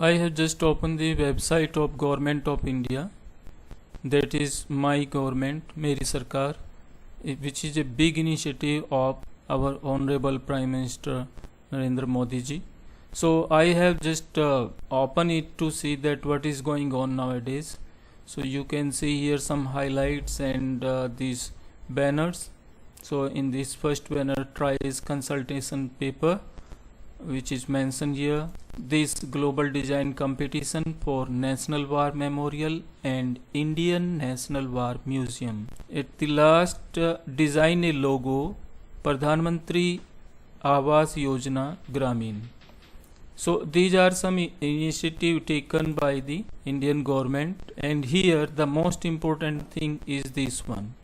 I have just opened the website of Government of India, that is My Government, Meri Sarkar, which is a big initiative of our Honorable Prime Minister Narendra Modi ji. So I have just opened it to see that what is going on nowadays. So you can see here some highlights and these banners. So in this first banner, tries consultation paper, which is mentioned here. This global design competition for National War Memorial and Indian National War Museum. At the last, design a logo, Pradhan Mantri Awas Yojana Gramin. So these are some initiative taken by the Indian government, and here the most important thing is this one.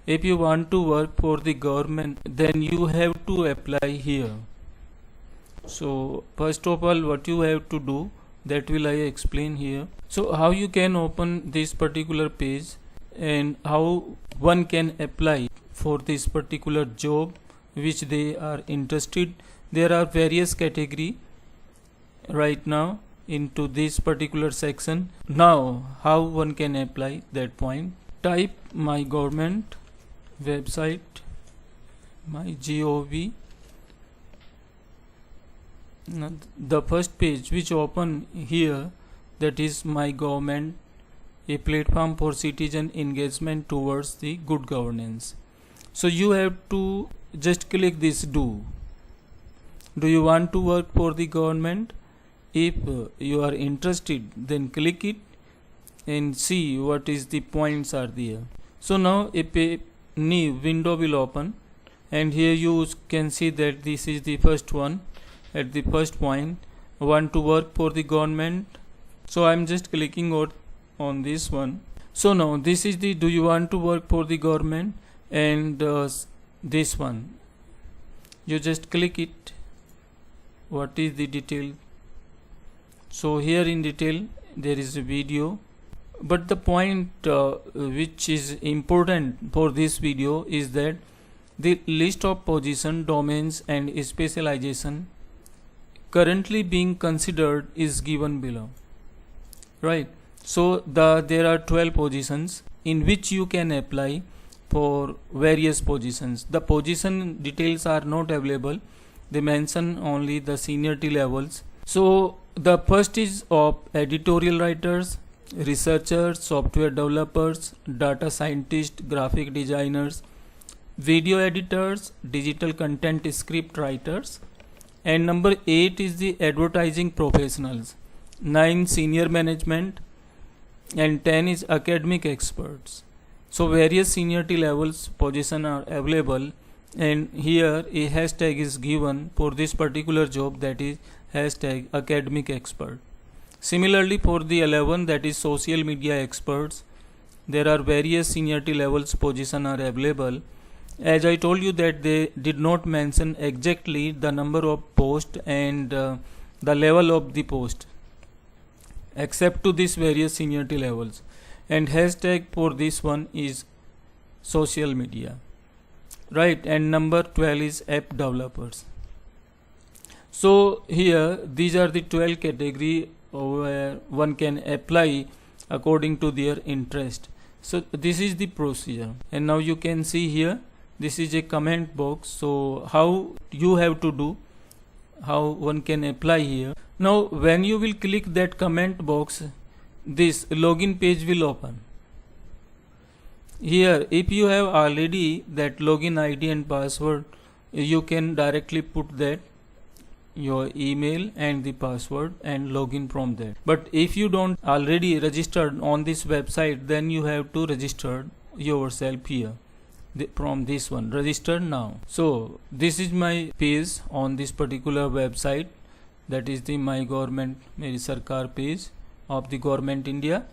If you want to work for the government, then you have to apply here. So first of all, what you have to do, that will I explain here. So how you can open this particular page and how one can apply for this particular job which they are interested. There are various category right now into this particular section. Now how one can apply that point. Type My Government website, my gov. The first page which open here, that is My Government, a platform for citizen engagement towards the good governance. So you have to just click this do. Do you want to work for the government? If you are interested, then click it and see what is the points are there. So now a new window will open, and here you can see that this is the first one. At the first point, want to work for the government. So I am just clicking on this one. So now this is the do you want to work for the government, and this one you just click it. What is the detail? So here in detail there is a video, but the point which is important for this video is that the list of position, domains and specialization currently being considered is given below, right? So there are 12 positions in which you can apply for various positions. The position details are not available, they mention only the seniority levels. So the first is of editorial writers, researchers, software developers, data scientists, graphic designers, video editors, digital content script writers. And number 8 is the advertising professionals, 9 senior management, and 10 is academic experts. So various seniority levels position are available, and here a hashtag is given for this particular job, that is hashtag academic expert. Similarly for the 11, that is social media experts, there are various seniority levels position are available. As I told you that they did not mention exactly the number of posts and the level of the post, except to these various seniority levels. And hashtag for this one is social media, right? And number 12 is app developers. So here these are the 12 category where one can apply according to their interest. So this is the procedure, and now you can see here this is a comment box. So how you have to do, how one can apply here. Now when you will click that comment box, this login page will open. Here if you have already that login ID and password, you can directly put that your email and the password and login from there. But if you don't already registered on this website, then you have to register yourself here from this one, register now. So this is my page on this particular website, that is the My Government Meri Sarkar page of the Government India.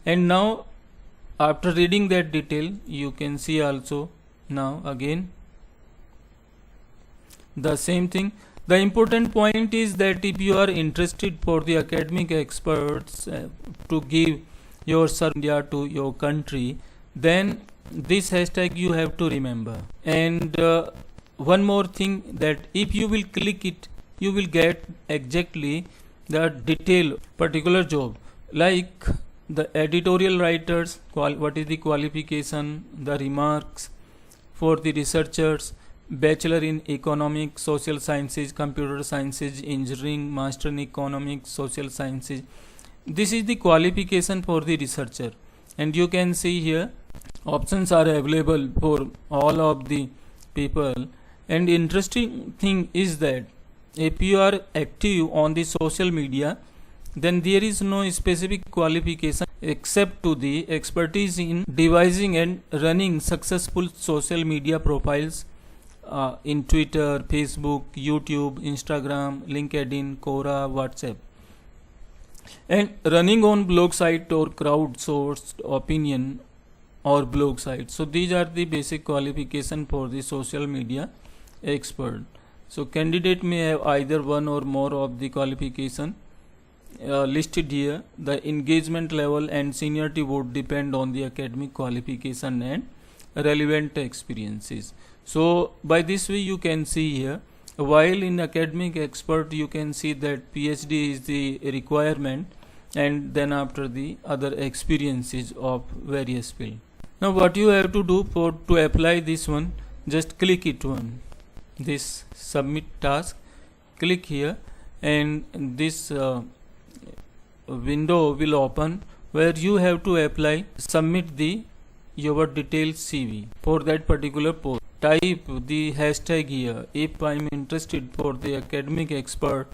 And now after reading that detail, you can see also now again the same thing. The important point is that if you are interested for the academic experts to give your India to your country, then this hashtag you have to remember. And one more thing, that if you will click it, you will get exactly the detail particular job, like the editorial writers, what is the qualification, the remarks for the researchers, bachelor in economics, social sciences, computer sciences, engineering, master in economics, social sciences. This is the qualification for the researcher, and you can see here options are available for all of the people. And interesting thing is that if you are active on the social media, then there is no specific qualification except to the expertise in devising and running successful social media profiles in Twitter, Facebook, YouTube, Instagram, LinkedIn, Quora, WhatsApp, and running on blog site or crowdsourced opinion or blog site. So these are the basic qualification for the social media expert. So candidate may have either one or more of the qualification listed here. The engagement level and seniority would depend on the academic qualification and relevant experiences. So by this way you can see here, while in academic expert you can see that PhD is the requirement, and then after the other experiences of various field. Now what you have to do to apply this one, just click it on this submit task, click here, and this window will open where you have to apply, submit your detailed CV for that particular post. Type the hashtag here. If I am interested for the academic expert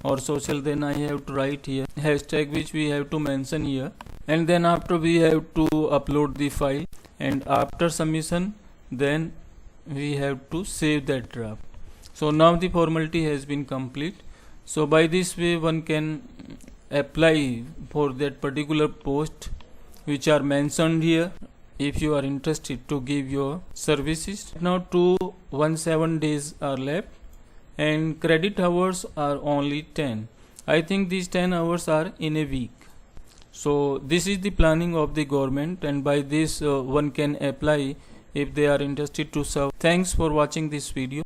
or social, then I have to write here hashtag, which we have to mention here, and then after we have to upload the file, and after submission then we have to save that draft. So now the formality has been complete. So by this way one can apply for that particular post which are mentioned here, if you are interested to give your services. Now 217 days are left, and credit hours are only 10. I think these 10 hours are in a week. So this is the planning of the government, and by this one can apply if they are interested to serve. Thanks for watching this video.